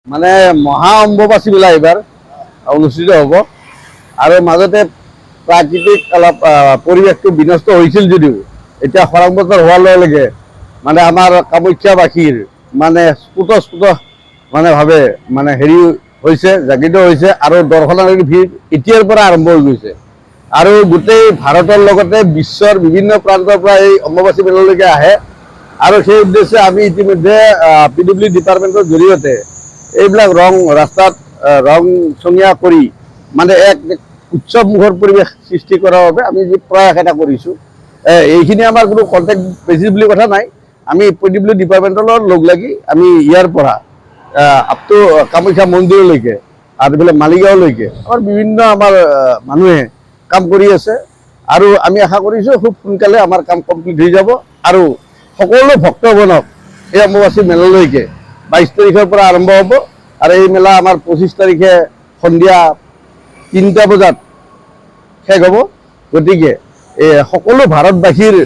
মানে মহা অম্বুবাচী মেলা এইবাৰ অনুষ্ঠিত হ'ব আৰু মাজতে প্ৰাকৃতিক অলপ পৰিৱেশটো বিনষ্ট হৈছিল যদিও এতিয়া খৰাং বতৰ হোৱাৰ লগে লগে মানে আমাৰ কামাখ্যাবাসীৰ মানে স্ফুট মানে ভাৱে মানে হেৰি হৈছে, জাগৃত হৈছে আৰু দৰ্শনাৰ্থীৰ ভিৰ এতিয়াৰ পৰা আৰম্ভ হৈ গৈছে আৰু গোটেই ভাৰতৰ লগতে বিশ্বৰ বিভিন্ন প্ৰান্তৰ পৰা এই অম্বুবাচী মেলালৈকে আহে আৰু সেই উদ্দেশ্যে আমি ইতিমধ্যে PWD ডিপাৰ্টমেণ্টৰ জৰিয়তে এইবিলাক ৰাস্তাত ৰং চঙীয়া কৰি মানে এক উৎসৱমুখৰ পৰিৱেশ সৃষ্টি কৰাৰ বাবে আমি যি প্ৰয়াস এটা কৰিছোঁ, এইখিনি আমাৰ কোনো কণ্টেক্ট বেছি বুলি কথা নাই। আমি PWD ডিপাৰ্টমেণ্টৰ লগত লগ লাগি আমি ইয়াৰ পৰা আপ টু কামাখ্যা মন্দিৰলৈকে আৰু এইফালে মালিগাঁওলৈকে আমাৰ বিভিন্ন আমাৰ মানুহে কাম কৰি আছে আৰু আমি আশা কৰিছোঁ খুব সোনকালে আমাৰ কাম কমপ্লিট হৈ যাব আৰু সকলো ভক্তগণক এই অম্বুবাচী মেলালৈকে 22 তাৰিখৰ পৰা আৰম্ভ হ'ব আৰু এই মেলা আমাৰ 25 তাৰিখে সন্ধিয়া 3টা বজাত শেষ হ'ব। গতিকে সকলো ভাৰতবাসীৰ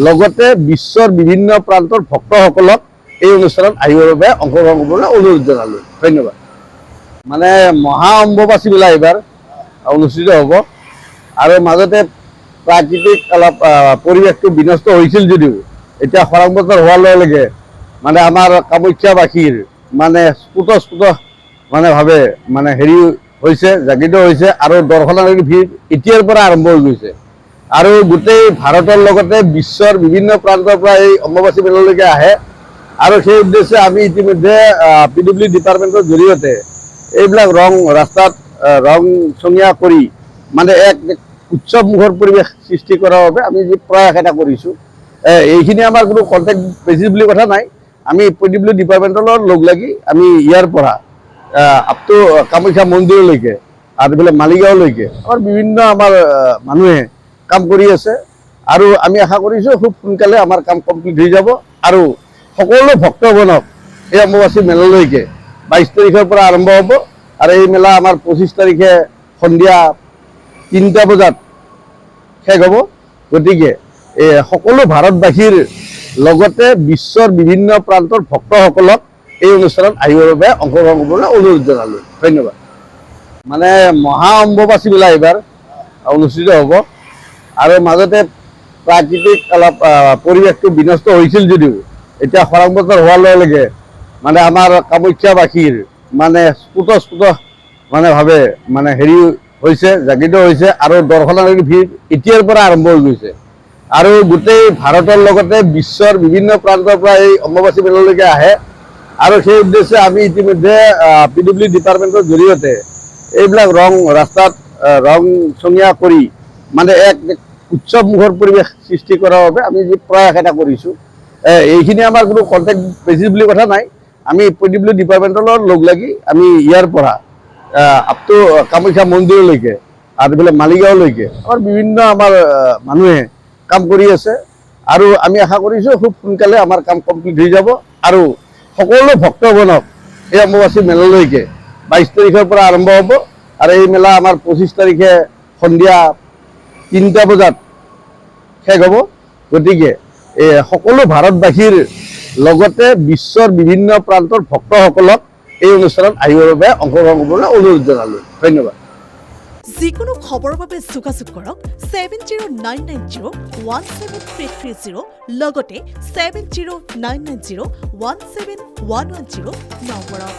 লগতে বিশ্বৰ বিভিন্ন প্ৰান্তৰ ভক্তসকলক এই অনুষ্ঠানত আহিবৰ বাবে অংশগ্ৰহণ কৰিবলৈ অনুৰোধ জনালোঁ। ধন্যবাদ। মানে মহা অম্বুবাচী মেলা এইবাৰ অনুষ্ঠিত হ'ব আৰু মাজতে প্ৰাকৃতিক অলপ পৰিৱেশটো বিনষ্ট হৈছিল যদিও এতিয়া খৰাং বতৰ হোৱাৰ লগে লগে মানে আমাৰ কামাখ্যাবাসীৰ মানে স্ফুট মানে ভাৱে মানে হেৰি হৈছে, জাগৃত হৈছে আৰু দৰ্শনাৰ্থীৰ ভিৰ এতিয়াৰ পৰা আৰম্ভ হৈ গৈছে আৰু গোটেই ভাৰতৰ লগতে বিশ্বৰ বিভিন্ন প্ৰান্তৰ পৰা এই অম্বুবাচী মেলালৈকে আহে আৰু সেই উদ্দেশ্যে আমি ইতিমধ্যে PWD ডিপাৰ্টমেণ্টৰ জৰিয়তে এইবিলাক ৰাস্তাত ৰং চঙীয়া কৰি মানে এক উৎসৱমুখৰ পৰিৱেশ সৃষ্টি কৰাৰ বাবে আমি যি প্ৰয়াস এটা কৰিছোঁ, এইখিনি আমাৰ কোনো কণ্টেক্ট বেছি বুলি কথা নাই। আমি PWD ডিপাৰ্টমেণ্টৰ লগত লগ লাগি আমি ইয়াৰ পৰা আপ টু কামাখ্যা মন্দিৰলৈকে আৰু এইফালে মালিগাঁওলৈকে আমাৰ বিভিন্ন আমাৰ মানুহে কাম কৰি আছে আৰু আমি আশা কৰিছোঁ খুব সোনকালে আমাৰ কাম কমপ্লিট হৈ যাব আৰু সকলো ভক্তগণক এই অম্বুবাচী মেলালৈকে 22 তাৰিখৰ পৰা আৰম্ভ হ'ব আৰু এই মেলা আমাৰ 25 তাৰিখে সন্ধিয়া 3টা বজাত শেষ হ'ব। গতিকে সকলো ভাৰতবাসীৰ লগতে বিশ্বৰ বিভিন্ন প্ৰান্তৰ ভক্তসকলক এই অনুষ্ঠানত আহিবৰ বাবে অংশগ্ৰহণ কৰিবলৈ অনুৰোধ জনালোঁ। ধন্যবাদ। মানে মহা অম্বুবাচী মেলা এইবাৰ অনুষ্ঠিত হ'ব আৰু মাজতে প্ৰাকৃতিক অলপ পৰিৱেশটো বিনষ্ট হৈছিল যদিও এতিয়া খৰাং বতৰ হোৱাৰ লগে লগে মানে আমাৰ কামাখ্যাবাসীৰ মানে স্ফুট মানে ভাৱে মানে হেৰি হৈছে, জাগৃত হৈছে আৰু দৰ্শনাৰ্থীৰ ভিৰ এতিয়াৰ পৰা আৰম্ভ হৈ গৈছে আৰু গোটেই ভাৰতৰ লগতে বিশ্বৰ বিভিন্ন প্ৰান্তৰ পৰা এই অম্বুবাচী মেলালৈকে আহে আৰু সেই উদ্দেশ্যে আমি ইতিমধ্যে PWD ডিপাৰ্টমেণ্টৰ জৰিয়তে এইবিলাক ৰাস্তাত ৰং চঙীয়া কৰি মানে এক উৎসৱমুখৰ পৰিৱেশ সৃষ্টি কৰাৰ বাবে আমি যি প্ৰয়াস এটা কৰিছোঁ, এইখিনি আমাৰ কোনো কণ্টেক্ট বেছি বুলি কথা নাই। আমি PWD ডিপাৰ্টমেণ্টৰ লগত লগ লাগি আমি ইয়াৰ পৰা আপ টু কামাখ্যা মন্দিৰলৈকে আৰু এইফালে মালিগাঁওলৈকে আমাৰ বিভিন্ন আমাৰ মানুহে কাম কৰি আছে আৰু আমি আশা কৰিছোঁ খুব সোনকালে আমাৰ কাম কমপ্লিট হৈ যাব আৰু সকলো ভক্তগণক এই অম্বুবাচী মেলালৈকে 22 তাৰিখৰ পৰা আৰম্ভ হ'ব আৰু এই মেলা আমাৰ 25 তাৰিখে সন্ধিয়া 3টা বজাত শেষ হ'ব। গতিকে সকলো ভাৰতবাসীৰ লগতে বিশ্বৰ বিভিন্ন প্ৰান্তৰ ভক্তসকলক এই অনুষ্ঠানত আহিবৰ বাবে অংশগ্ৰহণ কৰিবলৈ অনুৰোধ জনালোঁ। ধন্যবাদ। যিকোনো খবৰৰ বাবে যোগাযোগ কৰক 7099017330 লগতে 7099017110 নম্বৰত।